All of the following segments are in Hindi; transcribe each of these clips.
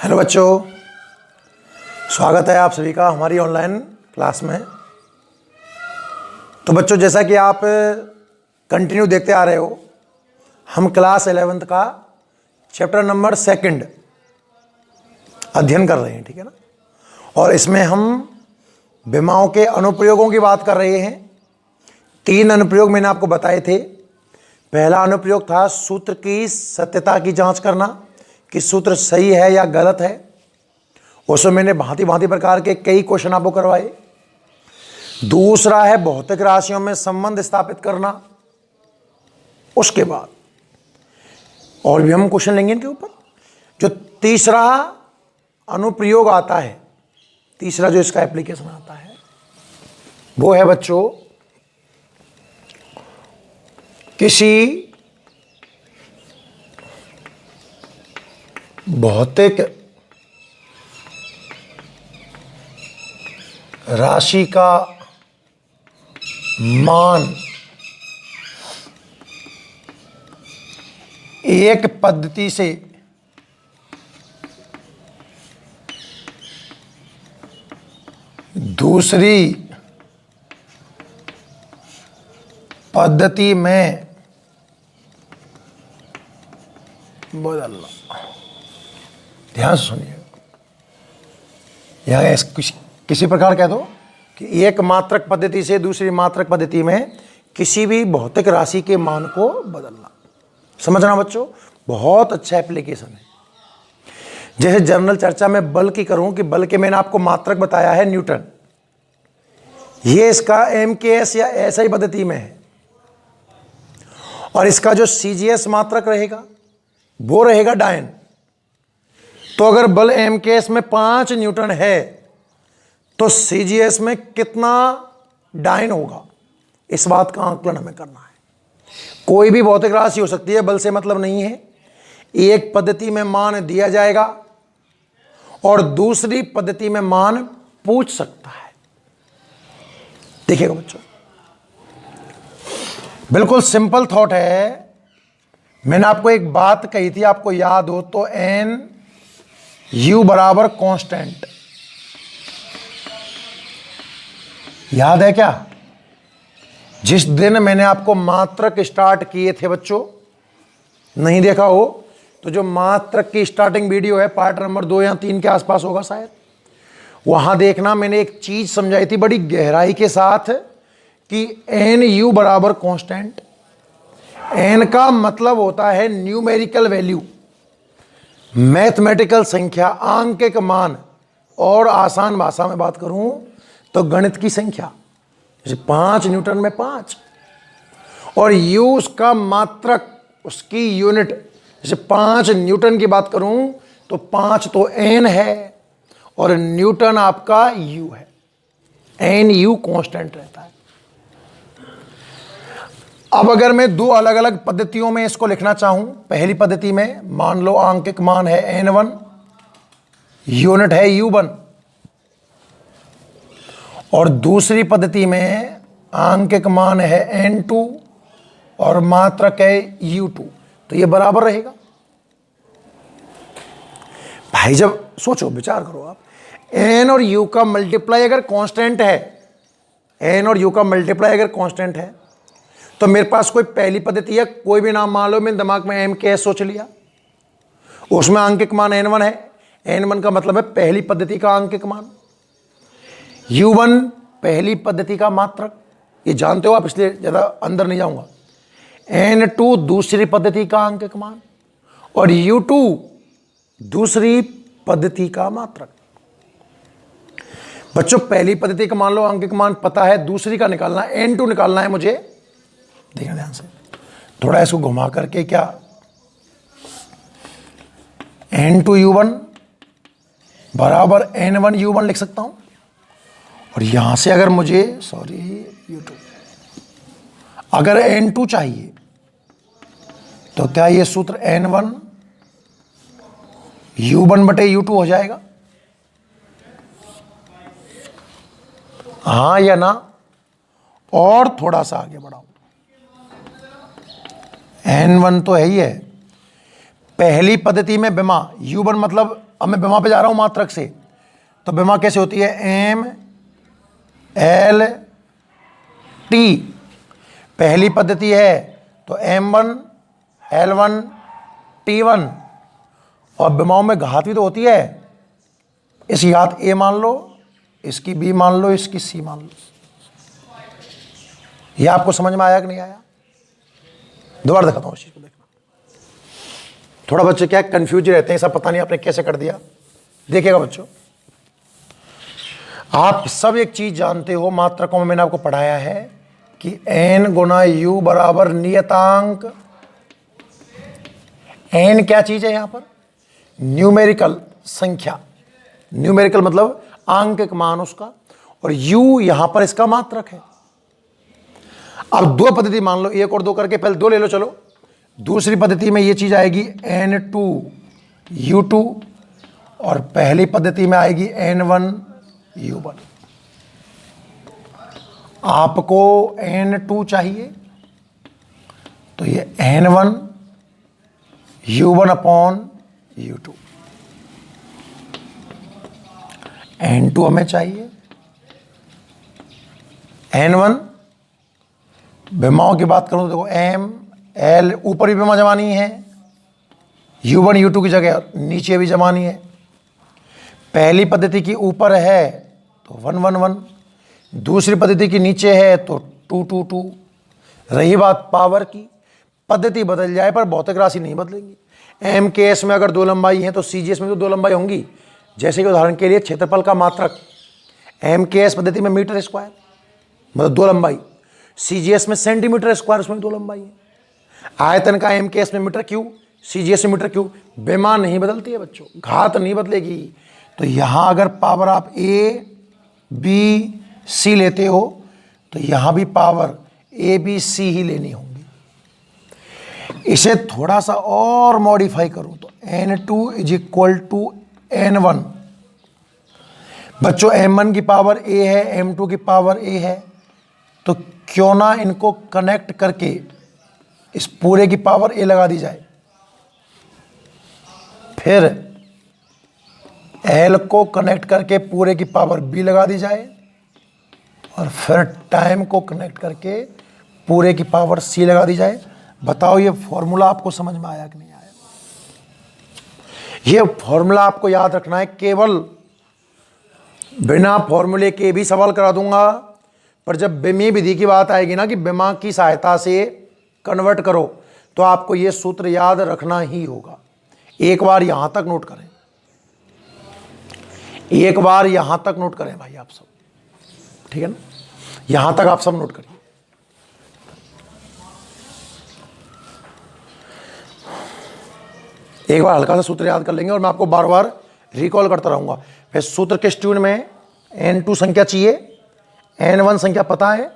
हेलो बच्चों, स्वागत है आप सभी का हमारी ऑनलाइन क्लास में। तो बच्चों, जैसा कि आप कंटिन्यू देखते आ रहे हो, हम क्लास 11th का चैप्टर नंबर 2 अध्ययन कर रहे हैं, ठीक है ना। और इसमें हम विमाओं के अनुप्रयोगों की बात कर रहे हैं। 3 अनुप्रयोग मैंने आपको बताए थे। पहला अनुप्रयोग था सूत्र की सत्यता की जांच करना कि सूत्र सही है या गलत है। उसमें मैंने भांति भांति प्रकार के कई क्वेश्चन आपको करवाए। दूसरा है भौतिक राशियों में संबंध स्थापित करना। उसके बाद और भी हम क्वेश्चन लेंगे इनके ऊपर। जो तीसरा अनुप्रयोग आता है, तीसरा जो इसका एप्लीकेशन आता है, वो है बच्चों किसी भौतिक राशि का मान एक पद्धति से दूसरी पद्धति में बदलना। ध्यान से सुनिए, यह किसी प्रकार कह दो कि एक मात्रक पद्धति से दूसरी मात्रक पद्धति में किसी भी भौतिक राशि के मान को बदलना। समझना बच्चों, बहुत अच्छा एप्लीकेशन है। जैसे जनरल चर्चा में बल की करूं कि बल के मैंने आपको मात्रक बताया है न्यूटन, ये इसका MKS या SI पद्धति में है। और इसका जो CGS मात्रक रहेगा वो रहेगा डायन। तो अगर बल MKS में 5 न्यूटन है तो CGS में कितना डायन होगा, इस बात का आकलन हमें करना है। कोई भी भौतिक राशि हो सकती है, बल से मतलब नहीं है। एक पद्धति में मान दिया जाएगा और दूसरी पद्धति में मान पूछ सकता है। देखिएगा बच्चों, बिल्कुल सिंपल थॉट है। मैंने आपको एक बात कही थी, आपको याद हो तो, NU बराबर कांस्टेंट, याद है क्या? जिस दिन मैंने आपको मात्रक स्टार्ट किए थे बच्चों, नहीं देखा हो तो जो मात्रक की स्टार्टिंग वीडियो है, पार्ट नंबर 2 या 3 के आसपास होगा शायद, वहां देखना। मैंने एक चीज समझाई थी बड़ी गहराई के साथ कि NU बराबर कांस्टेंट। N का मतलब होता है न्यूमेरिकल वैल्यू, मैथमेटिकल संख्या, आंकिक मान। और आसान भाषा में बात करूं तो गणित की संख्या। जैसे 5 न्यूटन में 5, और U उसका मात्रक, उसकी यूनिट। जैसे 5 न्यूटन की बात करूं तो 5 तो N है और न्यूटन आपका U है। NU कांस्टेंट रहता है। अब अगर मैं 2 अलग अलग पद्धतियों में इसको लिखना चाहूं, पहली पद्धति में मान लो आंकिक मान है N1, यूनिट है U1, और दूसरी पद्धति में आंकिक मान है N2 और मात्रक है U2, तो ये बराबर रहेगा। भाई जब सोचो, विचार करो आप, N और U का मल्टीप्लाई अगर कांस्टेंट है, N और U का मल्टीप्लाई अगर कांस्टेंट है, तो मेरे पास कोई पहली पद्धति है, कोई भी नाम मान लो, मैंने दिमाग में MKS सोच लिया, उसमें आंकिक मान N1 है। N1 का मतलब है पहली पद्धति का आंकिक मान। U1 पहली पद्धति का मात्रक, ये जानते हो आप, इसलिए ज़्यादा अंदर नहीं जाऊंगा। N2 दूसरी पद्धति का आंकिक मान, और U2 दूसरी पद्धति का मात्रक। बच्चों, पहली पद्धति का मान लो आंकिक मान पता है, दूसरी का निकालना है, N2 निकालना है मुझे। देखना ध्यान से, थोड़ा इसको घुमा करके, क्या N2 U1 बराबर N1 U1 लिख सकता हूं। और यहां से अगर मुझे U2, अगर N2 चाहिए तो क्या ये सूत्र N1 U1 बटे U2 हो जाएगा? हाँ या ना? और थोड़ा सा आगे बढ़ाओ, N1 तो है ही है। पहली पद्धति में विमा U1 मतलब अब मैं बेमा पे जा रहा हूं मात्रक से, तो बेमा कैसे होती है, एम एल टी पहली पद्धति है, तो M1 L1 T1। और बेमाओं में घात भी तो होती है, इसकी घात A मान लो, इसकी B मान लो, इसकी C मान लो। ये आपको समझ में आया कि नहीं आया? दोबारा दिखाता हूं इस चीज को, देखना। थोड़ा बच्चे क्या कंफ्यूज रहते हैं, सब पता नहीं आपने कैसे कर दिया। देखिएगा बच्चों, आप सब एक चीज जानते हो, मात्रकों में मैंने आपको पढ़ाया है कि n गुना u बराबर नियतांक। n क्या चीज है यहां पर, न्यूमेरिकल संख्या, न्यूमेरिकल मतलब आंकिक मान उसका, और u यहां पर इसका मात्रक है। अब दो पद्धति मान लो, एक और दो करके, पहले दो ले लो चलो। दूसरी पद्धति में ये चीज आएगी n2 u2, और पहली पद्धति में आएगी n1 u1। आपको n2 चाहिए, तो ये n1 u1 upon u2। n2 हमें चाहिए, n1 बेमाओं की बात करूं तो देखो m l ऊपर भी बेमा जमानी है, u1 u2 की जगह नीचे भी जमानी है। पहली पद्धति की ऊपर है तो 1 1 1, दूसरी पद्धति की नीचे है तो 2 2 2। रही बात पावर की, पद्धति बदल जाए पर भौतिक राशि नहीं बदलेंगी। एम के एस में अगर दो लंबाई है तो सीजीएस में तो दो लंबाई होंगी। जैसे कि उदाहरण के लिए क्षेत्रफल का मात्रक एम के एस पद्धति में मीटर स्क्वायर, मतलब दो लंबाई, सीजीएस में सेंटीमीटर स्क्वायर, उसमें दो लंबाई है। आयतन का एम के एस में मीटर क्यूब, सीजीएस में मीटर क्यूब। बेमा नहीं बदलती है बच्चों, घात नहीं बदलेगी। तो यहां अगर पावर आप ए बी सी लेते हो तो यहां भी पावर ए बी सी ही लेनी होगी। इसे थोड़ा सा और मॉडिफाई करूं तो n2 is equal to n1। बच्चों m1 की पावर a है, m2 की पावर a है, तो क्यों ना इनको कनेक्ट करके इस पूरे की पावर a लगा दी जाए, फिर l को कनेक्ट करके पूरे की पावर b लगा दी जाए, और फिर टाइम को कनेक्ट करके पूरे की पावर c लगा दी जाए। बताओ ये फॉर्मूला आपको समझ में आया कि नहीं आया? ये फॉर्मूला आपको याद रखना है, केवल बिना फॉर्मूले के भी सवाल करा दूंगा, पर जब बेमी विधि की बात आएगी ना कि बेमा की सहायता से कन्वर्ट करो, तो आपको ये सूत्र याद रखना ही होगा। एक बार यहां तक नोट करें, एक बार यहां तक नोट करें भाई आप सब, ठीक है ना? यहां तक आप सब नोट करिए। एक बार हल्का सा सूत्र याद कर लेंगे और मैं आपको बार बार रिकॉल करता रहूंगा। फिर सूत्र किस ट्यून में, n2 संख्या चाहिए, n1 संख्या पता है,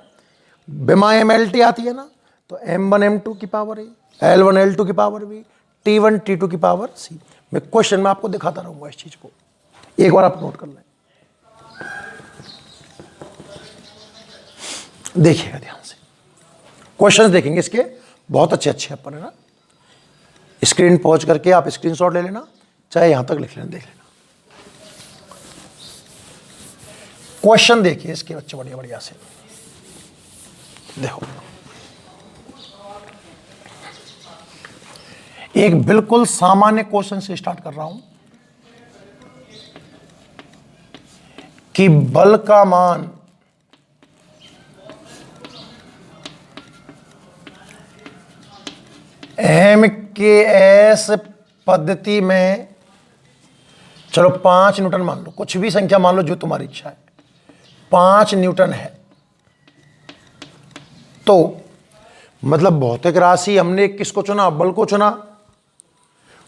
बेमा mlt आती है ना, तो m1 m2 की पावर a, l1 l2 की पावर b, t1 t2 की पावर c। मैं क्वेश्चन में आपको दिखाता रहूंगा इस चीज को, एक बार आप नोट कर लें। देखिएगा ध्यान से, क्वेश्चंस देखेंगे इसके बहुत अच्छे अच्छे अपन है ना। स्क्रीन पहुंच करके आप स्क्रीनशॉट ले लेना, चाहे यहां तक लिख लेना, देख लेना। क्वेश्चन देखिए इसके बच्चे बढ़िया बढ़िया से देखो। एक बिल्कुल सामान्य क्वेश्चन से स्टार्ट कर रहा हूं कि बल का मान एम के एस पद्धति में, चलो 5 न्यूटन मान लो, कुछ भी संख्या मान लो जो तुम्हारी इच्छा है, 5 न्यूटन है, तो मतलब भौतिक राशि हमने किसको चुना, बल को चुना।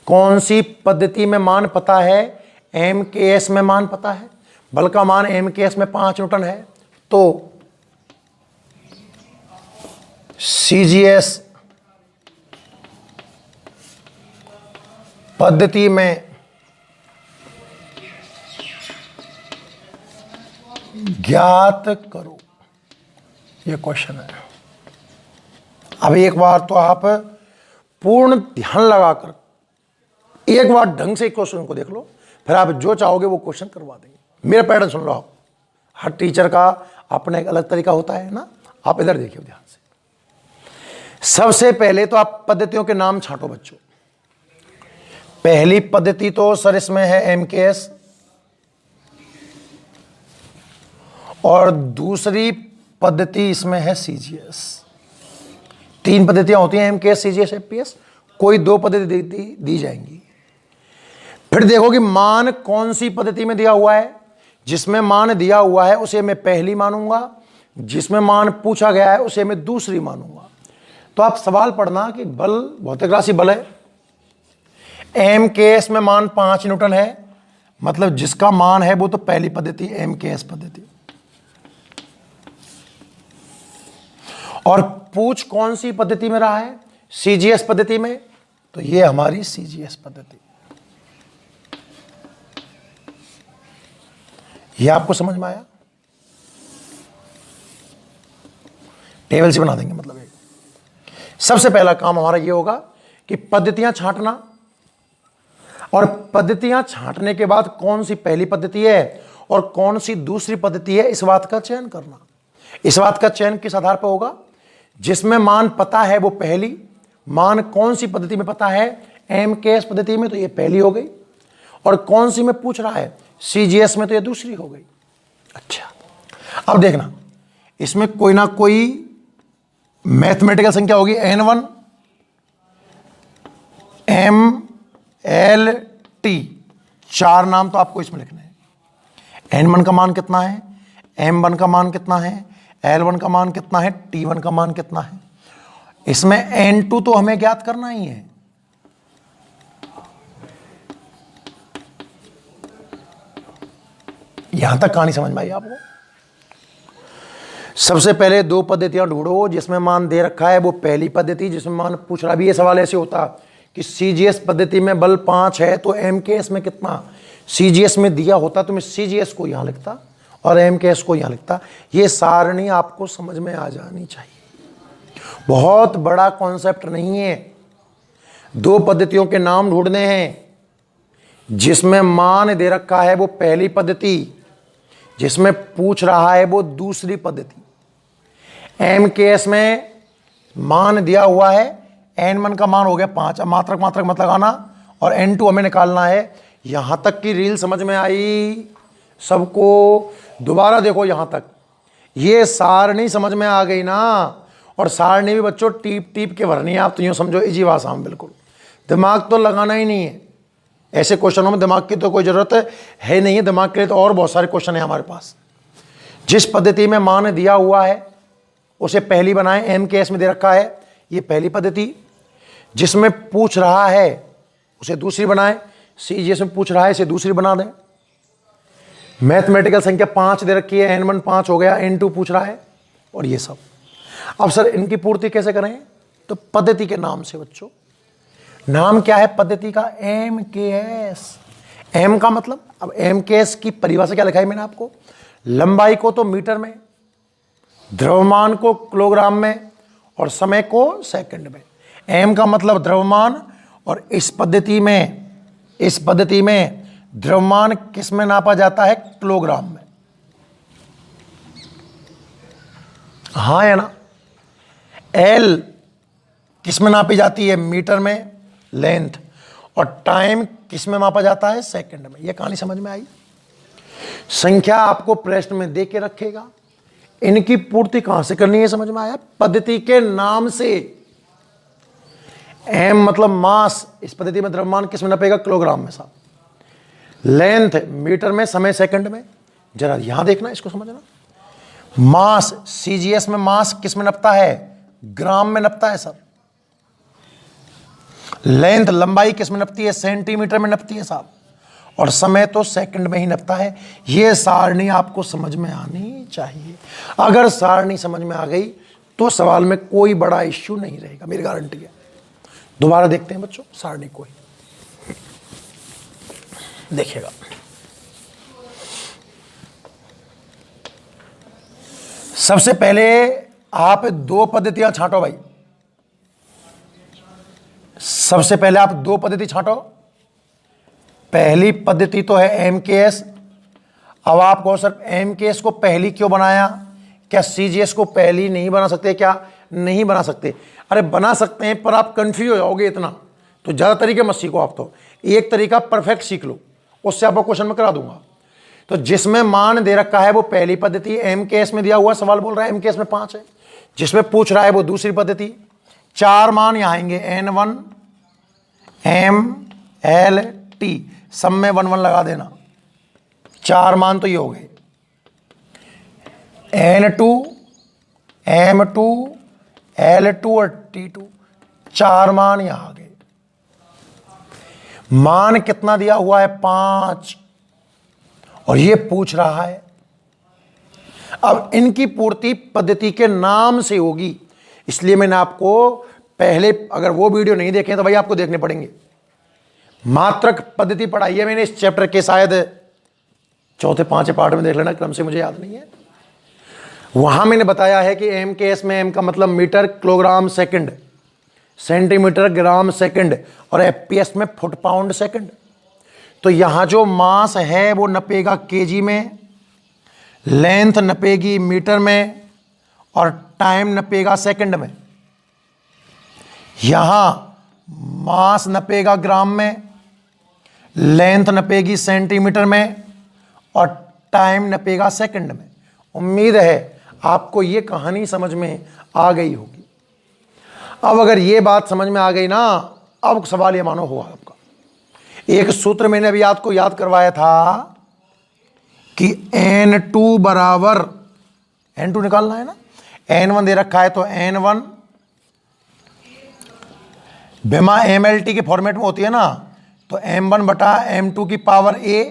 कौन सी पद्धति में मान पता है, एम के एस में मान पता है, बल का मान एम के एस में 5 न्यूटन है, तो सीजीएस पद्धति में ज्ञात करो, यह क्वेश्चन है। अब एक बार तो आप पूर्ण ध्यान लगाकर एक बार ढंग से क्वेश्चन को देख लो, फिर आप जो चाहोगे वो क्वेश्चन करवा देंगे। मेरा पैटर्न सुन लो आप, हर टीचर का अपना एक अलग तरीका होता है ना। आप इधर देखिए ध्यान से। सबसे पहले तो आप पद्धतियों के नाम छांटो बच्चों। पहली पद्धति तो सर इसमें है MKS, और दूसरी पद्धति इसमें है CGS। 3 पद्धतियां होती हैं, MKS, CGS, FPS। कोई 2 पद्धति दी जाएंगी। फिर देखो कि मान कौन सी पद्धति में दिया हुआ है। जिसमें मान दिया हुआ है उसे मैं पहली मानूंगा, जिसमें मान पूछा गया है उसे मैं दूसरी मानूंगा। तो आप सवाल पढ़ना कि बल भौतिक राशि बल है, MKS में मान 5 न्यूटन है, मतलब जिसका मान है वो तो पहली पद्धति MKS पद्धति। और पूछ कौन सी पद्धति में रहा है, CGS पद्धति में, तो ये हमारी CGS पद्धति। ये आपको समझ में आया? टेबल से बना देंगे मतलब एक। सबसे पहला काम हमारा ये होगा कि पद्धतियां छांटना, और पद्धतियां छांटने के बाद कौन सी पहली पद्धति है और कौन सी दूसरी पद्धति है, इस बात का चयन करना। इस बात का चयन किस आधार पर होगा? जिसमें मान पता है वो पहली, मान कौन सी पद्धति में पता है, MKS पद्धति में, तो ये पहली हो गई। और कौन सी में पूछ रहा है, CGS में, तो ये दूसरी हो गई। अच्छा, अब देखना इसमें कोई ना कोई मैथमेटिकल संख्या होगी, N1 M L T, 4 नाम तो आपको इसमें लिखने हैं। N1 का मान कितना है, M1 का मान कितना है, L1 का मान कितना है, T1 का मान कितना है। इसमें N2 तो हमें ज्ञात करना ही है। यहां तक कहानी समझ में आई आपको? सबसे पहले 2 पद्धतियां ढूंढो। जिसमें मान दे रखा है वो पहली पद्धति, जिसमें मान पूछ रहा भी। ये सवाल ऐसे होता कि CGS पद्धति में बल 5 है तो MKS में कितना, CGS में दिया होता तो मैं CGS को यहां लिखता और MKS को यहां लिखता। ये सारणी आपको समझ में आ जानी चाहिए। बहुत बड़ा कॉन्सेप्ट नहीं है। 2 पद्धतियों के नाम ढूंढने हैं। जिसमें मान दे रखा है वो पहली पद्धति, जिसमें पूछ रहा है वो दूसरी पद्धति। MKS में मान दिया हुआ है, N1 का मान हो गया 5। अब मात्रक मात्रक मत लगाना, और N2 हमें निकालना है। यहां तक की रील समझ में आई सबको? दोबारा देखो यहां तक। ये सारणी समझ में आ गई ना? और सारणी भी बच्चों टीप टीप के भरनी है। आप तो यूं समझो इजी भाषा में, बिल्कुल दिमाग तो लगाना ही नहीं है। ऐसे क्वेश्चनों में दिमाग की तो कोई ज़रूरत है नहीं है। दिमाग के लिए तो और बहुत सारे क्वेश्चन है हमारे पास। जिस पद्धति में मान दिया हुआ है उसे पहली बनाएं। MKS में दे रखा है ये पहली पद्धति। जिसमें पूछ रहा है उसे दूसरी बनाएं। CGS में पूछ रहा है इसे दूसरी बना दें। मैथमेटिकल संख्या 5 दे रखी है, N1 5 हो गया, N2 पूछ रहा है, और ये सब। अब सर इनकी पूर्ति कैसे करें? तो पद्धति के नाम से बच्चों। नाम क्या है पद्धति का? MKS। M का मतलब, अब MKS की परिभाषा क्या लिखा है मैंने आपको? लंबाई को तो मीटर में, द्रव्यमान को किलोग्राम में, और समय को सेकंड में। M का मतलब द्रव्यमान, और इस पद्धति में द्रव्यमान किस में नापा जाता है? किलोग्राम में। हाँ या ना? L किस में नापी जाती है? मीटर में, लेंथ। और टाइम किस में मापा जाता है? सेकंड में। यह कहानी समझ में आई? संख्या आपको प्रश्न में दे के रखेगा। इनकी पूर्ति कहां से करनी है समझ में आया? पद्धति के नाम से। M मतलब मास, इस पद्धति में द्रव्यमान किस में नापेगा? किलोग्राम में साहब। लेंथ मीटर में, समय सेकंड में। जरा यहां देखना, इसको समझना। मास, CGS में मास किस में नपता है? ग्राम में नपता है सब। लेंथ लंबाई किस में नपती है? सेंटीमीटर में नपती है साहब। और समय तो सेकंड में ही नपता है। यह सारणी आपको समझ में आनी चाहिए। अगर सारणी समझ में आ गई तो सवाल में कोई बड़ा इश्यू नहीं रहेगा, मेरी गारंटी है। दोबारा देखते हैं बच्चों सारणी को ही, देखिएगा। सबसे पहले आप 2 पद्धतियां छांटो भाई। सबसे पहले आप 2 पद्धति छांटो। पहली पद्धति तो है एमकेएस। अब आप कहो सर एमकेएस को पहली क्यों बनाया, क्या सीजीएस को पहली नहीं बना सकते, क्या नहीं बना सकते? अरे बना सकते हैं, पर आप कंफ्यूज हो जाओगे इतना, तो ज़्यादा तरीके मत सीखो आप, तो एक तरीका परफेक्ट सीख लो, उससे आपको क्वेश्चन में करा दूंगा। तो जिसमें मान दे रखा है वो पहली पद्धति, एमकेएस में दिया हुआ सवाल बोल रहा है एमकेएस में 5 है, जिसमें पूछ रहा है वो दूसरी पद्धति। 4 मान यहाँ आएंगे, N1 M L T, सब में 1 1 लगा देना। 4 मान तो ये हो गए, N2 M2 L2 और T2, 4 मान यहां आ गए। मान कितना दिया हुआ है, 5, और ये पूछ रहा है। अब इनकी पूर्ति पद्धति के नाम से होगी, इसलिए मैंने आपको पहले, अगर वो वीडियो नहीं देखे तो भाई आपको देखने पड़ेंगे। मात्रक पद्धति पढ़ाई है मैंने इस चैप्टर के, शायद 4-5 पार्ट में देख लेना, क्रम से मुझे याद नहीं है। वहां मैंने बताया है कि एमकेएस में एम का मतलब metre, kilogram second, centimetre, gram second, और एफपीएस में फुट पाउंड सेकंड। तो यहां जो मास है वो नपेगा केजी में, लेंथ नपेगी मीटर में, और टाइम नपेगा सेकंड में। यहां मास नपेगा ग्राम में, लेंथ नपेगी सेंटीमीटर में, और टाइम नपेगा सेकंड में। उम्मीद है आपको ये कहानी समझ में आ गई होगी। अब अगर ये बात समझ में आ गई ना, अब सवाल ये मानो हुआ आपका। एक सूत्र मैंने अभी आपको याद करवाया था कि N2 बराबर, N2 निकालना है ना, N1 दे रखा है तो N1 बेमा MLT के फॉर्मेट में होती है ना, तो M1 बटा M2 की पावर A,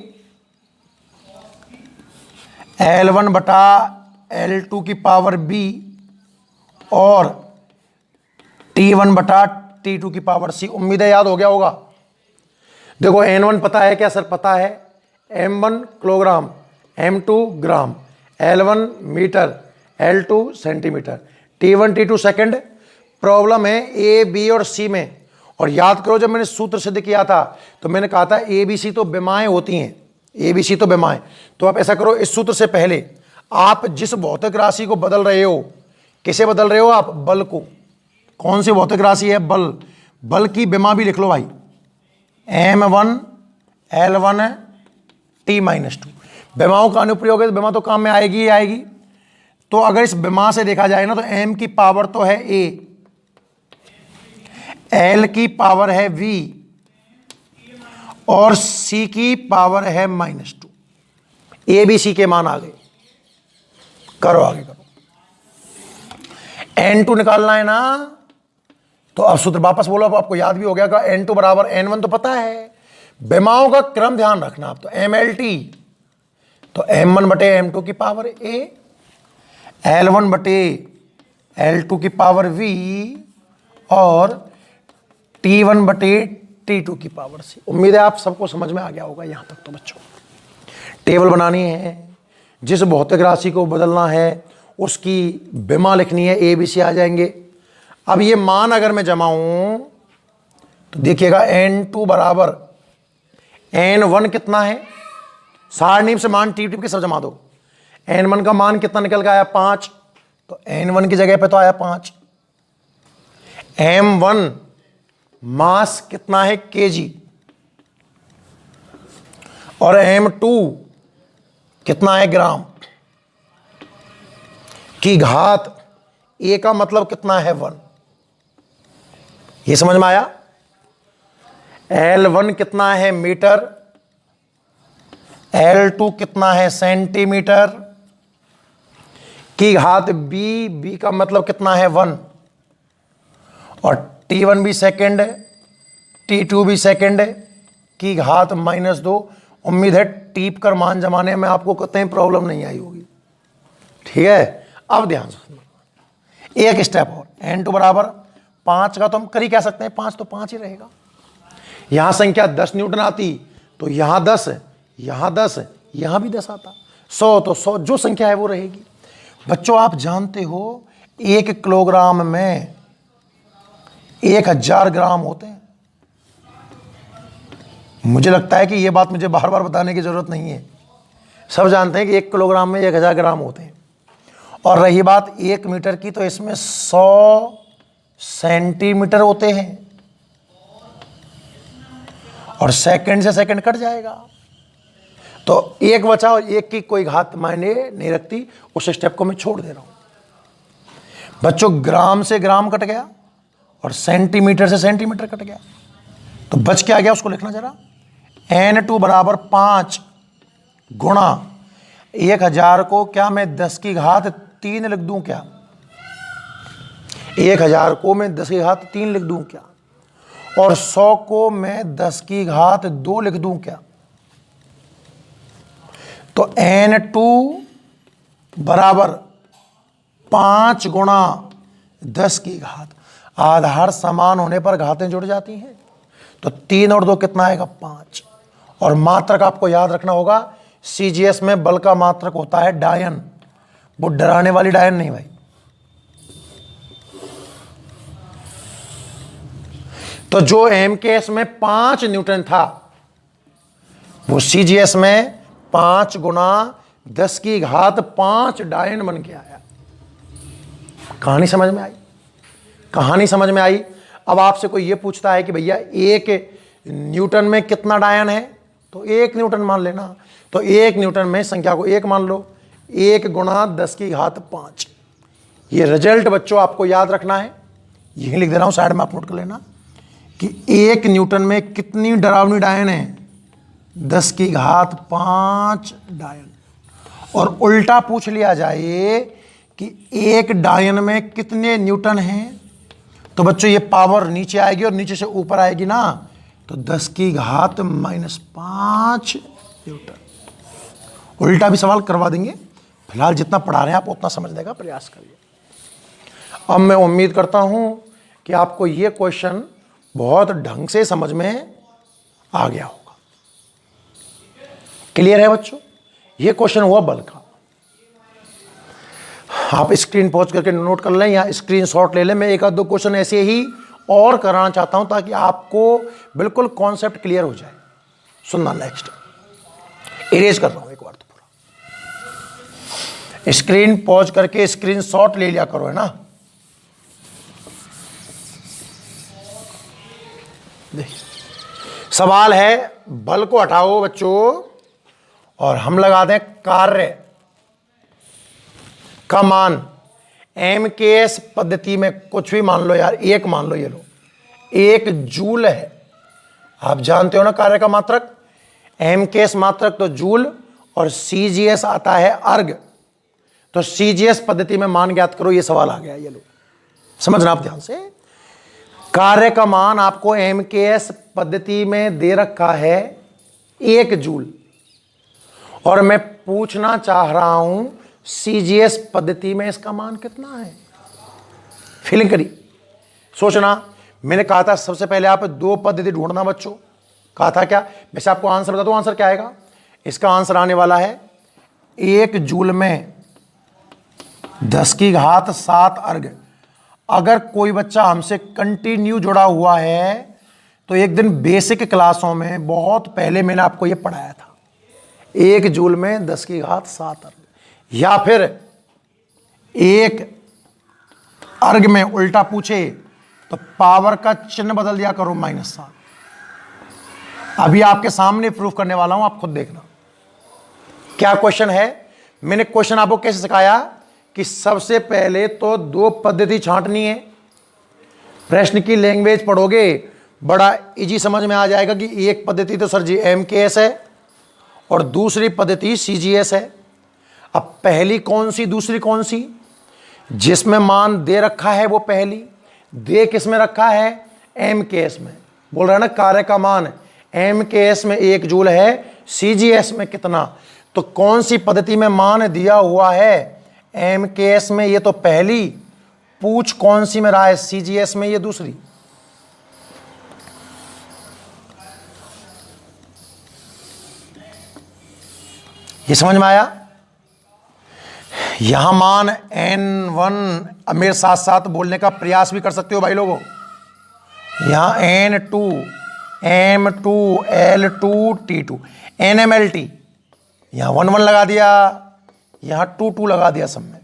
L1 बटा L2 की पावर B, और T1 बटा T2 की पावर C। उम्मीद है याद हो गया होगा। देखो N1 पता है क्या सर? पता है, M1 kilogram, M2 gram, L1 metre, L2 centimetre, T1 T2 second. Problem है A, B और C में। और याद करो जब मैंने सूत्र सिद्ध किया था तो मैंने कहा था ABC तो बेमाएं होती हैं, ABC तो बेमाएं। तो आप ऐसा करो, इस सूत्र से पहले आप जिस भौतिक राशि को बदल रहे हो, किसे बदल रहे हो आप? बल को। कौन सी भौतिक राशि है? बल। बल की बेमा भी लिख लो भाई, M1 L1 T-2। बेमाओं का अनुप्रयोग है तो बेमा तो काम में आएगी ही आएगी। तो अगर इस बेमा से देखा जाए ना तो M की पावर तो है A, L की पावर है V, और C की पावर है -2। A B C के मान आ गए। करो आगे करो। N2 निकालना है ना, तो अब सूत्र वापस बोलो, अब आपको याद भी हो गया का N2 बराबर N1 तो पता है। बेमाओं का क्रम ध्यान रखना आप, तो MLT तो M1 बटे M2 की पावर A, L1 बटे L2 की पावर V, और T1 बटे T2 की पावर C। उम्मीद है आप सबको समझ में आ गया होगा यहां तक। तो बच्चों टेबल बनानी है, जिस भौतिक राशि को बदलना है उसकी बेमा लिखनी है, ABC आ जाएंगे। अब ये मान अगर मैं जमाऊं तो देखिएगा N2 बराबर N1 कितना है, सारणी से मान T2 के सब जमा दो। N1 का मान कितना निकल के आया? 5, तो N1 की जगह पे तो आया 5। M1 मास कितना है? kg, और M2 कितना है? ग्राम। की घात A का मतलब कितना है? 1। ये समझ में आया? L1 कितना है? मीटर, L2 कितना है? सेंटीमीटर, की घात B का मतलब कितना है? 1, और T1 भी सेकेंड, T2 भी सेकेंड, की घात -2। उम्मीद है टीप कर मान जमाने में आपको कहते हैं प्रॉब्लम नहीं आई होगी। ठीक है, अब ध्यान से सुनो, एक स्टेप और। N2 बराबर 5 का तो हम कर ही कह सकते हैं, 5 तो 5 ही रहेगा। यहां संख्या 10 न्यूटन आती तो यहां 10, यहां 10, यहां भी 10 आता। 100 तो 100, जो संख्या है वो रहेगी। बच्चों आप जानते हो 1 किलोग्राम में 1000 ग्राम होते हैं। मुझे लगता है कि ये बात मुझे बार बार बताने की ज़रूरत नहीं है, सब जानते हैं कि 1 किलोग्राम में 1000 ग्राम होते हैं। और रही बात 1 मीटर की, तो इसमें 100 सेंटीमीटर होते हैं, और सेकंड से सेकंड कट जाएगा, तो 1 बचा और 1 की कोई घात मायने नहीं रखती। उस स्टेप को मैं छोड़ दे रहा हूं बच्चों। ग्राम से ग्राम कट गया और सेंटीमीटर से सेंटीमीटर कट गया, तो बच क्या गया उसको लिखना जरा। N2 बराबर 5 गुणा 1000 को क्या मैं 10 की घात 3 लिख दूं क्या? 1000 को मैं 10 की घात 3 लिख दूं क्या? और 100 को मैं 10 की घात 2 लिख दूं क्या? तो N2 बराबर 5 गुणा 10 की घात, आधार समान होने पर घातें जुड़ जाती हैं, तो 3 और 2 कितना आएगा? 5। और मात्रक आपको याद रखना होगा, सीजीएस में बल का मात्रक होता है डायन, वो डराने वाली डायन नहीं भाई। तो जो एमकेएस में 5 न्यूटन था, वो सीजीएस में 5 गुणा 10 की घात 5 डायन बन के आया। कहानी समझ में आई? कहानी समझ में आई। अब आपसे कोई ये पूछता है कि भैया 1 न्यूटन में कितना डायन है, तो 1 न्यूटन मान लेना। तो 1 न्यूटन में संख्या को 1 मान लो, 1 गुणा 10 की घात 5। ये रिजल्ट बच्चों आपको याद रखना है, यही लिख दे रहा हूं, साइड में आप नोट कर लेना कि 1 न्यूटन में कितनी डरावनी डायन है? 10 की घात 5 डायन। और उल्टा पूछ लिया जाए कि 1 डायन में कितने न्यूटन हैं, तो बच्चों ये पावर नीचे आएगी और नीचे से ऊपर आएगी ना, तो 10 की घात -5 न्यूटन। उल्टा भी सवाल करवा देंगे, फिलहाल जितना पढ़ा रहे हैं आप उतना समझने का प्रयास करिए। अब मैं उम्मीद करता हूं कि आपको ये क्वेश्चन बहुत ढंग से समझ में आ गया होगा। क्लियर है बच्चों? ये क्वेश्चन हुआ बल का। आप स्क्रीन पॉज करके नोट कर लें या स्क्रीनशॉट ले लें। मैं 1 आध 2 क्वेश्चन ऐसे ही और कराना चाहता हूं ताकि आपको बिल्कुल कॉन्सेप्ट क्लियर हो जाए। सुनना, नेक्स्ट इरेज कर रहा हूं एक बार तो पूरा। स्क्रीन पॉज करके स्क्रीनशॉट ले लिया करो, है ना। सवाल है, बल को हटाओ बच्चों और हम लगा दें कार्य का मान। एमकेएस पद्धति में कुछ भी मान लो यार, 1 मान लो, ये लो 1 जूल है। आप जानते हो ना कार्य का मात्रक, एमकेएस मात्रक तो जूल और सीजीएस आता है अर्ग। तो सीजीएस पद्धति में मान ज्ञात करो, ये सवाल आ गया, ये लो समझना आप ध्यान से। कार्य का मान आपको एमकेएस पद्धति में दे रखा है 1 जूल, और मैं पूछना चाह रहा हूं सीजीएस पद्धति में इसका मान कितना है। फीलिंग करी, सोचना। मैंने कहा था सबसे पहले आप 2 पद्धति ढूंढना बच्चों, कहा था क्या? वैसे आपको आंसर बता दो, आंसर क्या आएगा? इसका आंसर आने वाला है 1 जूल में 10 की घात 7 अर्ग। अगर कोई बच्चा हमसे कंटिन्यू जुड़ा हुआ है तो एक दिन बेसिक क्लासों में बहुत पहले मैंने आपको ये पढ़ाया था, 1 जूल में 10 की घात 7 अर्ग। या फिर 1 अर्ग में उल्टा पूछे तो पावर का चिन्ह बदल दिया करो, -7। अभी आपके सामने प्रूफ करने वाला हूं, आप खुद देखना क्या क्वेश्चन है। मैंने क्वेश्चन आपको कैसे सिखाया कि सबसे पहले तो 2 पद्धति छांटनी है। प्रश्न की लैंग्वेज पढ़ोगे बड़ा इजी समझ में आ जाएगा कि एक पद्धति तो सर जी एमकेएस है और दूसरी पद्धति सीजीएस है। अब पहली कौन सी, दूसरी कौन सी? जिसमें मान दे रखा है वो पहली, दे किस में रखा है? एमकेएस में। बोल रहा है ना कार्य का मान एमकेएस में 1 जूल है, सीजीएस में कितना? तो कौन सी पद्धति में मान दिया हुआ है? एमकेएस में ये तो पहली, पूछ कौन सी में रहा है? सीजीएस में ये दूसरी। ये समझ में आया? यहां मान N1, अब मेरे साथ साथ बोलने का प्रयास भी कर सकते हो भाई लोगों। यहां N2 M2L2T2 NMLT, यहां 1 1 लगा दिया, यहां 2 2 लगा दिया सब में।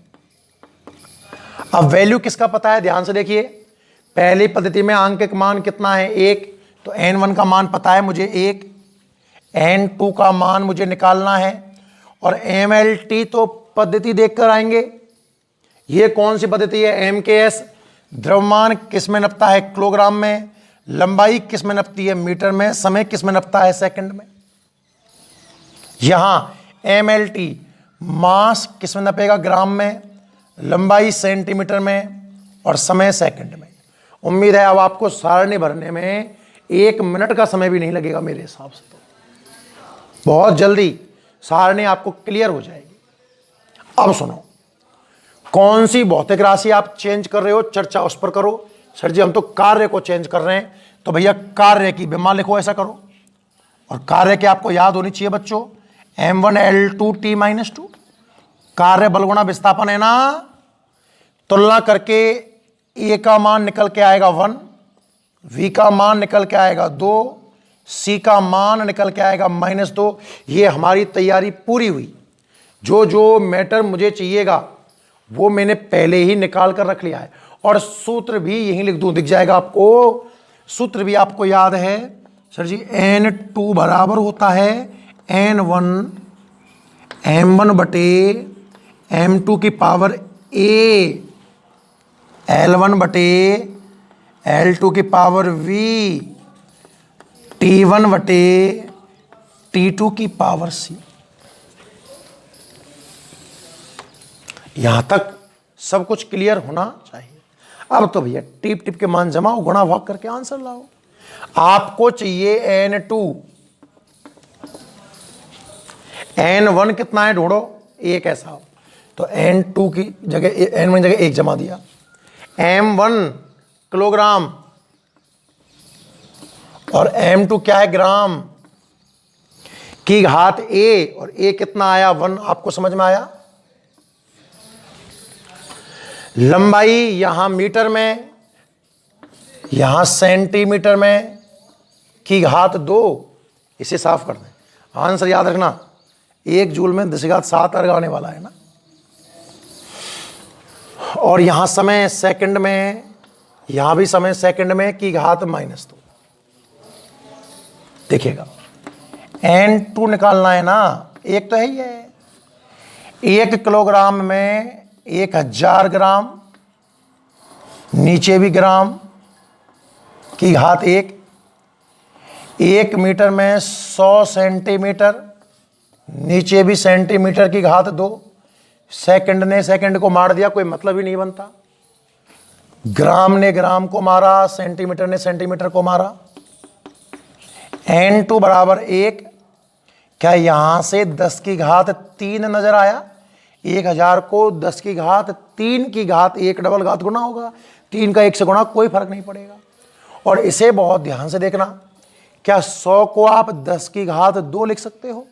अब वैल्यू किसका पता है, ध्यान से देखिए। पहली पद्धति में अंक का मान कितना है 1, तो N1 का मान पता है मुझे 1, N2 का मान मुझे निकालना है, और MLT तो पद्धति देखकर आएंगे। ये कौन सी पद्धति है, MKS। द्रव्यमान किस में नपता है, किलोग्राम में। लंबाई किस में नपती है, मीटर में। समय किस में नपता है, सेकंड में। यहां MLT मास किस में नपेगा, ग्राम में। लंबाई सेंटीमीटर में, और समय सेकंड में। उम्मीद है अब आपको सारणी भरने में 1 मिनट का समय भी नहीं लगेगा मेरे हिसाब से, तो बहुत जल्दी सारणी आपको क्लियर हो जाएगी। अब सुनो, कौन सी भौतिक राशि आप चेंज कर रहे हो, चर्चा उस पर करो। सर जी हम तो कार्य को चेंज कर रहे हैं, तो भैया कार्य की विमा लिखो, ऐसा करो। और कार्य की आपको याद होनी चाहिए बच्चों, M1L2T-2। कार्य बल गुणा विस्थापन है ना, तुलना करके ए का मान निकल के आएगा 1, V का मान निकल के आएगा 2, C का मान निकल के आएगा -2। ये हमारी तैयारी पूरी हुई। जो जो मैटर मुझे चाहिएगा वो मैंने पहले ही निकाल कर रख लिया है, और सूत्र भी यहीं लिख दूं, दिख जाएगा आपको। सूत्र भी आपको याद है सर जी, N2 बराबर होता है N1 M1 बटे M2 की पावर A, L1 बटे L2 की पावर V, T1 बटे T2 की पावर C। यहां तक सब कुछ क्लियर होना चाहिए। अब तो भैया टिप टिप के मान जमाओ, गुणा भाग करके आंसर लाओ। आपको चाहिए N2, N1 कितना है ढूंढो, 1 ऐसा हो तो N2 की जगह N1 की जगह 1 जमा दिया। M1 किलोग्राम और M2 क्या है, ग्राम की घात A, और A कितना आया 1, आपको समझ में आया। लंबाई यहां मीटर में, यहां सेंटीमीटर में, की घात 2। इसे साफ कर दें, आंसर याद रखना 1 जूल में 10⁻7 अर्ग आने वाला है ना। और यहां समय सेकंड में, यहां भी समय सेकंड में, की घात -2। देखिएगा N2 निकालना है ना, 1 तो है ही है। 1 किलोग्राम में 1000 ग्राम, नीचे भी ग्राम, की घात 1। 1 मीटर में 100 सेंटीमीटर, नीचे भी सेंटीमीटर की घात 2। सेकंड ने सेकंड को मार दिया, कोई मतलब ही नहीं बनता। ग्राम ने ग्राम को मारा, सेंटीमीटर ने सेंटीमीटर को मारा। N2 बराबर 1। क्या यहां से 10 की घात 3 नजर आया? 1000 को 10 की घात 3 की घात 1 डबल घात गुना होगा, 3 का 1 से गुना, कोई फर्क नहीं पड़ेगा। और इसे बहुत ध्यान से देखना, क्या 100 को आप 10 की घात 2 लिख सकते हो,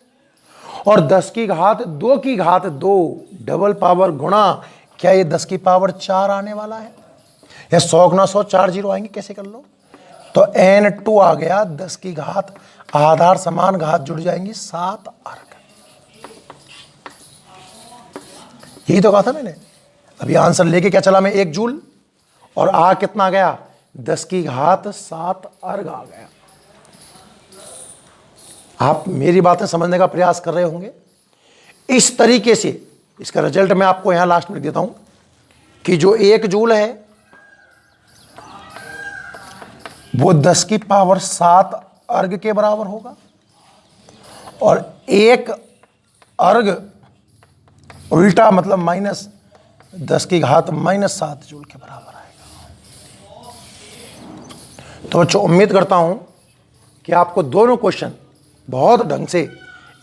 और 10 की घात 2 की घात 2 डबल पावर गुणा, क्या ये 10 की पावर 4 आने वाला है? या 100 गुना 100, 4 जीरो आएंगे, कैसे कर लो। तो N2 आ गया 10 की घात, आधार समान घात जुड़ जाएंगी 7 अर्ग। यही तो कहा था मैंने। अभी आंसर लेके क्या चला मैं, 1 जूल, और आ कितना गया, 10 की घात 7 अर्ग आ गया। आप मेरी बातें समझने का प्रयास कर रहे होंगे। इस तरीके से इसका रिजल्ट मैं आपको यहां लास्ट में देता हूं कि जो 1 जूल है वो 10 की पावर 7 अर्ग के बराबर होगा, और 1 अर्ग उल्टा मतलब माइनस 10 की घात -7 जूल के बराबर आएगा। तो बच्चों उम्मीद करता हूं कि आपको दोनों क्वेश्चन बहुत ढंग से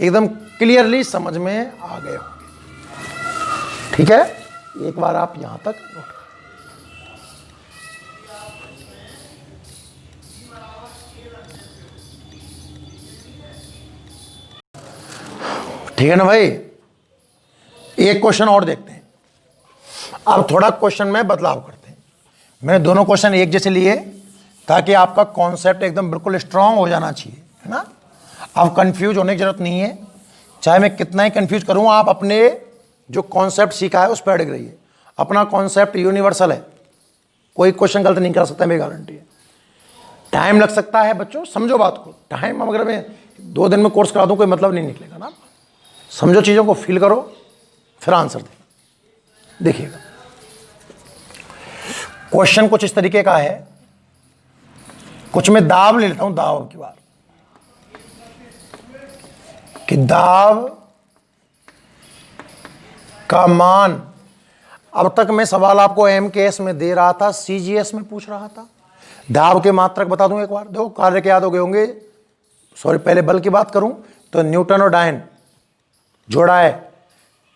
एकदम क्लियरली समझ में आ गए होंगे। ठीक है, एक बार आप यहां तक नोट करें। ठीक है ना भाई, एक क्वेश्चन और देखते हैं। अब थोड़ा क्वेश्चन में बदलाव करते हैं। मैंने दोनों क्वेश्चन एक जैसे लिए ताकि आपका कॉन्सेप्ट एकदम बिल्कुल स्ट्रांग हो जाना चाहिए, है ना। अब कंफ्यूज होने की जरूरत नहीं है, चाहे मैं कितना ही कंफ्यूज करूं, आप अपने जो कॉन्सेप्ट सीखा है उस पर अड़ग रहिए। अपना कॉन्सेप्ट यूनिवर्सल है, कोई क्वेश्चन गलत नहीं कर सकता, मेरी गारंटी है। टाइम लग सकता है बच्चों, समझो बात को। टाइम अगर मैं 2 दिन में कोर्स करा दूं कोई मतलब नहीं निकलेगा ना। समझो चीज़ों को, फील करो, फिर आंसर दे। देखिएगा क्वेश्चन कुछ इस तरीके का है, कुछ मैं दाब ले लेता हूं, दाब की बात कि दाब का मान, अब तक मैं सवाल आपको एमकेएस में दे रहा था, सीजीएस में पूछ रहा था। दाब के मात्रक बता दूं एक बार, देखो कार्य के याद हो गए होंगे। सॉरी, पहले बल की बात करूं तो न्यूटन और डायन जोड़ा है,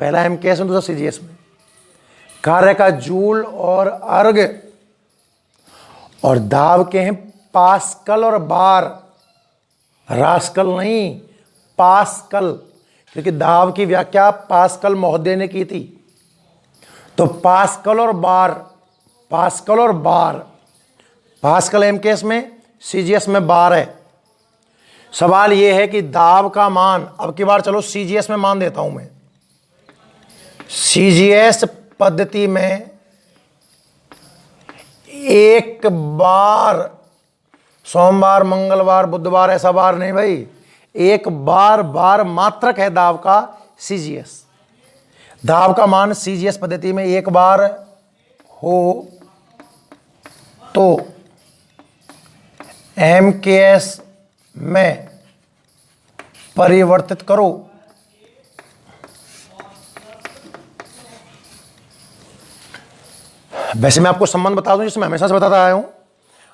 पहला एमकेएस में, दूसरा सीजीएस में। कार्य का जूल और अर्ग, और दाब के हैं पास्कल और बार, रास्कल नहीं, पास्कल, क्योंकि दाब की व्याख्या पास्कल महोदय ने की थी। तो पास्कल और बार, पास्कल और बार, पास्कल एमकेएस में, सीजीएस में बार है। सवाल यह है कि दाब का मान, अब की बार चलो सीजीएस में मान देता हूं मैं। सीजीएस पद्धति में एक बार, सोमवार मंगलवार बुधवार ऐसा बार नहीं भाई, एक बार, बार मात्रक है दाब का सीजीएस। दाब का मान सीजीएस पद्धति में एक बार हो तो एमकेएस में परिवर्तित करो। वैसे मैं आपको संबंध बता दूं जिसमें हमेशा से बताता आया हूं।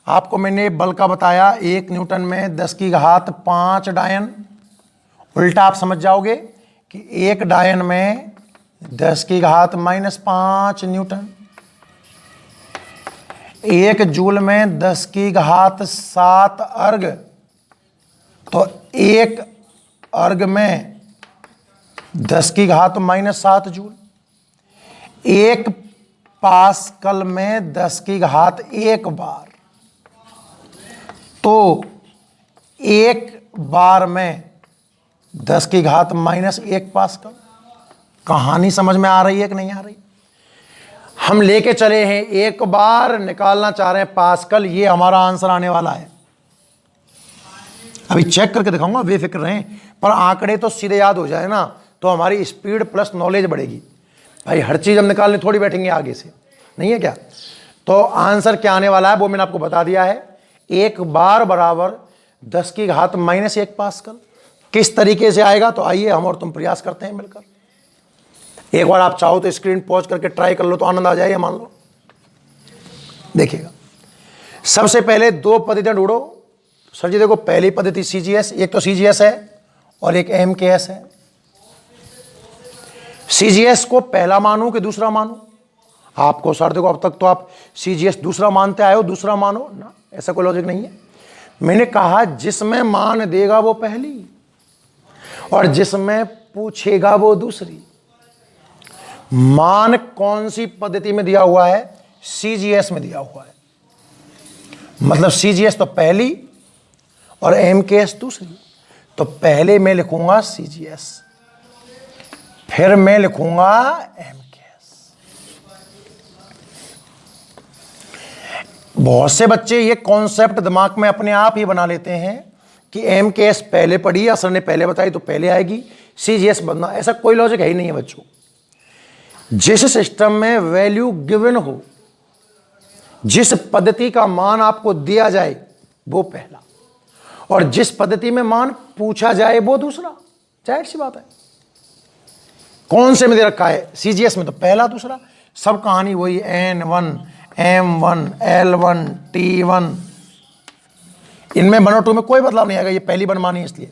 आपको मैंने बल का बताया, 1 न्यूटन में 10⁵5 डायन। उल्टा आप समझ जाओगे कि 1 डायन में 10⁻⁻5 न्यूटन, 1 जूल में 10⁻7 अर्ग, तो 1 अर्ग में 10⁻7 जूल, 1 पास्कल में 10⁻1 बार, तो 1 बार में 10⁻⁻1 पास्कल। कहानी समझ में आ रही है कि नहीं आ रही? हम लेके चले हैं, एक बार निकालना चाह रहे हैं पास्कल, ये हमारा आंसर आने वाला है। अभी चेक करके दिखाऊंगा, बेफिक्र रहें, पर आंकड़े तो सीधे याद हो जाए ना तो हमारी स्पीड प्लस नॉलेज बढ़ेगी। भाई हर चीज हम निकालने थोड़ी बैठेंगे आगे से, नहीं है क्या? तो आंसर क्या आने वाला है वो मैंने आपको बता दिया है। 1 बार बराबर 10⁻⁻1 पास्कल। किस तरीके से आएगा तो आइए हम और तुम प्रयास करते हैं मिलकर। एक बार आप चाहो तो स्क्रीन पॉज करके ट्राई कर लो तो आनंद आ जाएगा, मान लो। देखिएगा, सबसे पहले 2 पद्धतियां ढूंढो। सर जी देखो, पहली पद्धति सीजीएस, एक तो सीजीएस है और एक एमकेएस है। सीजीएस को पहला मानो कि दूसरा मानो? आपको सर देखो, अब तक तो आप सीजीएस दूसरा मानते आए हो, दूसरा मानो ना, ऐसा कोई लॉजिक नहीं है। मैंने कहा जिसमें मान देगा वो पहली और जिसमें पूछेगा वो दूसरी। मान कौन सी पद्धति में दिया हुआ है? सीजीएस में दिया हुआ है। मतलब सीजीएस तो पहली और एमकेएस दूसरी। तो पहले मैं लिखूंगा सीजीएस, फिर मैं लिखूंगा एमकेएस। बहुत से बच्चे ये कॉन्सेप्ट दिमाग में अपने आप ही बना लेते हैं कि एमकेएस पहले पढ़ी या सर ने पहले बताई तो पहले आएगी, सीजीएस बनना। ऐसा कोई लॉजिक है ही नहीं है बच्चों। जिस सिस्टम में वैल्यू गिवन हो, जिस पद्धति का मान आपको दिया जाए वो पहला, और जिस पद्धति में मान पूछा जाए वो दूसरा। जाहिर सी बात है। कौन से में दे रखा है? सीजीएस में तो पहला दूसरा, सब कहानी वही, N1 M1 L1 T1। इनमें 1 और 2 में कोई बदलाव नहीं आएगा, ये पहली बनमानी है इसलिए।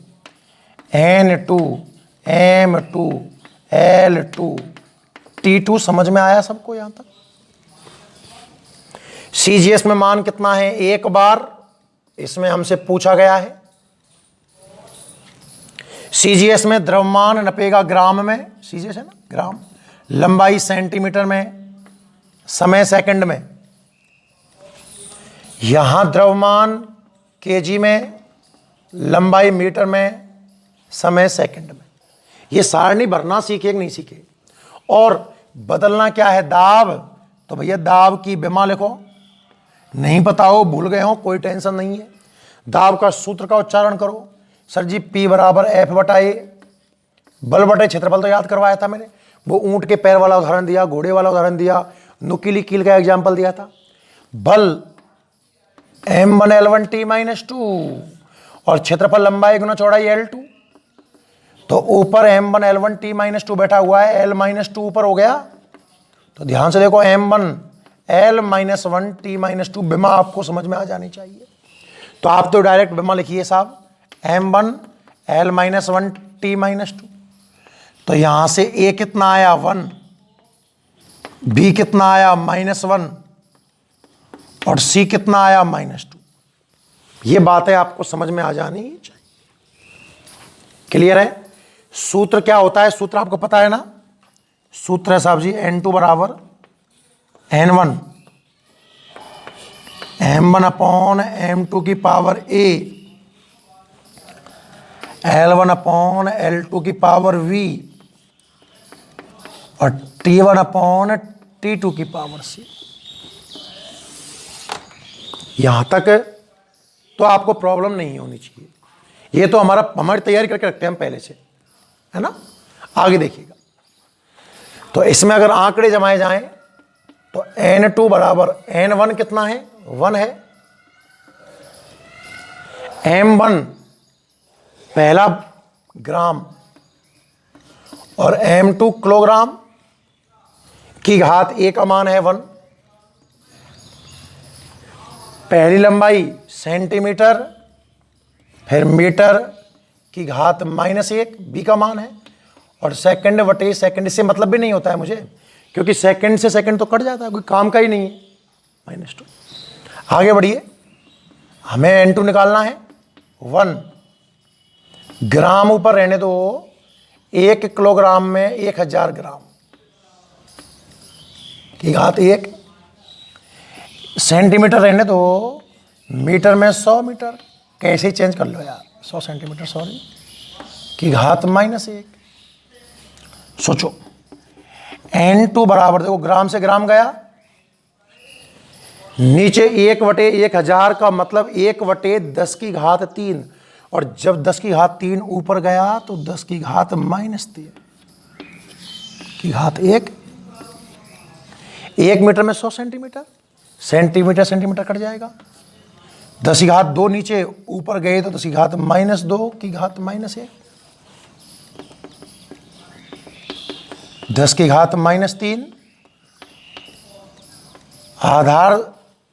N2 M2 L2 T2 समझ में आया सबको यहां तक? सीजीएस में मान कितना है? 1 बार, इसमें हमसे पूछा गया है। सीजीएस में द्रव्यमान नपेगा ग्राम में, सीजीएस है ना, ग्राम। लंबाई सेंटीमीटर में, समय सेकंड में। यहाँ द्रव्यमान केजी में, लंबाई मीटर में, समय सेकंड में। ये सारणी भरना सीखे कि नहीं सीखे। और बदलना क्या है, दाब। तो भैया दाब की विमा लिखो, नहीं पता हो, भूल गए हो, कोई टेंशन नहीं है। दाब का सूत्र का उच्चारण करो। सर जी P बराबर F बटा A, बल बटे क्षेत्रफल तो याद करवाया था मैंने। वो ऊंट के पैर वाला उदाहरण दिया, घोड़े वाला उदाहरण दिया, नुकीली कील का एग्जाम्पल दिया था। बल M1L1T - 2 और क्षेत्रफल लंबाई गुना चौड़ाई L2। तो ऊपर M1L1T - 2 बैठा हुआ है, L - 2 ऊपर हो गया। तो ध्यान से देखो, M1L - 1T - 2 विमा आपको समझ में आ जानी चाहिए। तो आप तो डायरेक्ट विमा लिखिए साहब, M1L - 1T - 2। तो यहां से A कितना आया 1, B कितना आया -1 और C कितना आया -2। ये बातें आपको समझ में आ जानी चाहिए। क्लियर है। सूत्र क्या होता है, सूत्र आपको पता है ना। सूत्र है साहब जी N2 बराबर N1 M1 अपॉन M2 की power A, L1 upon L2 की पावर V और T1 अपॉन T2 की पावर C। यहां तक तो आपको प्रॉब्लम नहीं होनी चाहिए। ये तो हमारी तैयारी करके रखते हैं हम पहले से, है ना। आगे देखिएगा, तो इसमें अगर आंकड़े जमाए जाएं तो N2 बराबर N1 कितना है, 1 है। M1 पहला ग्राम और M2 किलोग्राम की घात A का मान है 1। पहली लंबाई सेंटीमीटर, फिर मीटर की घात -1 B का मान है। और सेकंड बटे सेकंड से मतलब भी नहीं होता है मुझे, क्योंकि सेकंड से सेकंड तो कट जाता है, कोई काम का ही नहीं है, -2। आगे बढ़िए, हमें N2 निकालना है 1। ग्राम ऊपर रहने दो, 1 किलोग्राम में 1000 ग्राम की घात 1। सेंटीमीटर रहने दो, मीटर में 100 मीटर, कैसे ही चेंज कर लो यार, 100 सेंटीमीटर सॉरी, की घात -1। सोचो N2 बराबर, देखो ग्राम से ग्राम गया, नीचे 1/1000 का मतलब 1/10 की घात 3, और जब 10 की घात 3 ऊपर गया तो 10 की घात -3 की घात 1। 1 मीटर में 100 सेंटीमीटर, सेंटीमीटर सेंटीमीटर कट जाएगा। 10 की घात 2 नीचे, ऊपर गए तो 10 की घात -2 की घात -1। 10 की घात -3, आधार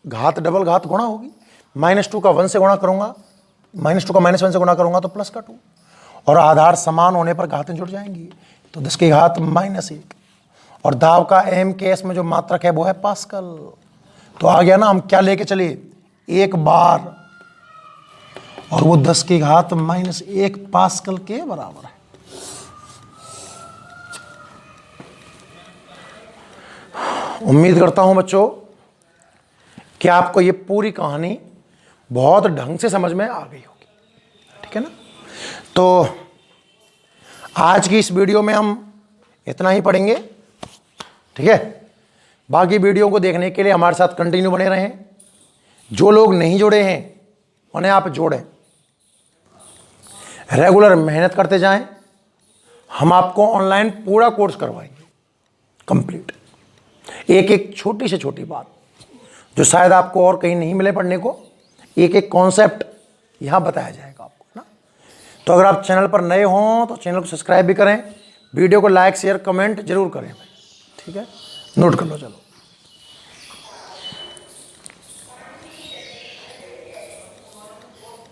घात डबल घात गुणा होगी, -2 का 1 से गुणा करूंगा, -2 का -1 से गुणा करूंगा तो प्लस का 2, और आधार समान होने पर घातें जुड़ जाएंगी, तो 10 की घात -1। और दाब का M केस में जो मात्रक है वो है पास्कल। तो आ गया ना, हम क्या लेके चले, 1 बार, और वो 10 की घात -1 पास्कल के बराबर है। उम्मीद करता हूं बच्चों कि आपको ये पूरी कहानी बहुत ढंग से समझ में आ गई होगी, ठीक है ना। तो आज की इस वीडियो में हम इतना ही पढ़ेंगे, ठीक है। बाकी वीडियो को देखने के लिए हमारे साथ कंटिन्यू बने रहें। जो लोग नहीं जुड़े हैं उन्हें आप जोड़ें, रेगुलर मेहनत करते जाएं। हम आपको ऑनलाइन पूरा कोर्स करवाएंगे कंप्लीट, एक एक छोटी से छोटी बात जो शायद आपको और कहीं नहीं मिले पढ़ने को, एक एक कॉन्सेप्ट यहाँ बताया जाएगा आपको ना। तो अगर आप चैनल पर नए हों तो चैनल को सब्सक्राइब भी करें, वीडियो को लाइक शेयर कमेंट जरूर करें, ठीक है। नोट कर लो, चलो।